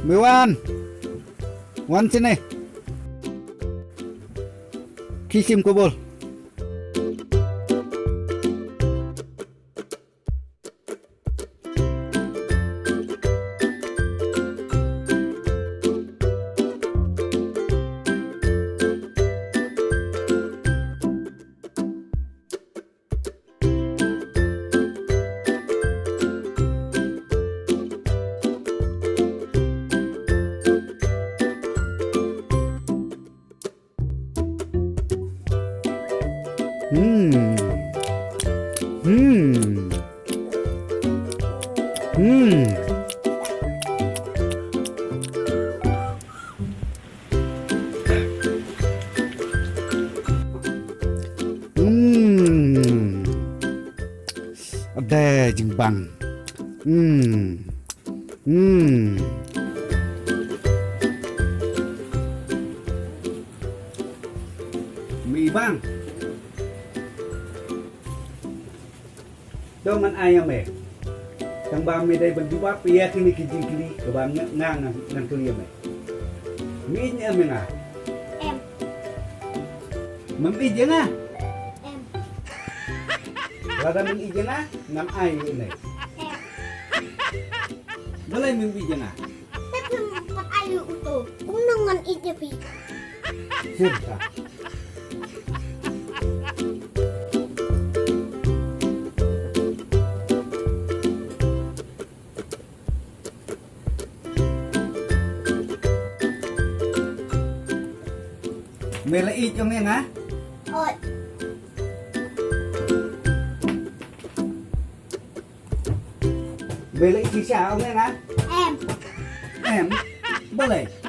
Mewan, Wan sini. Kisim kubul. Hmm. Hmm. Hmm. Hmm. Ada jembang. Hmm. Hmm. Mie bang. Đâu man ayam Thằng ba mày đây vẫn đi bắt bia khi mình kinh kili các bạn ngang ngang kili mày. Mỹ nhá mày à? Em. Mình đi chứ na? Em. Rada mình đi chứ na? Ngắm ai vậy này? Em. Bữa nay mình đi chứ na? Tapi empat ayu itu undangan IJP. Siapa? Mày lại y cho nghe hả? Ôi. Mày lại y sao nghe hả? Em. Em, boleh.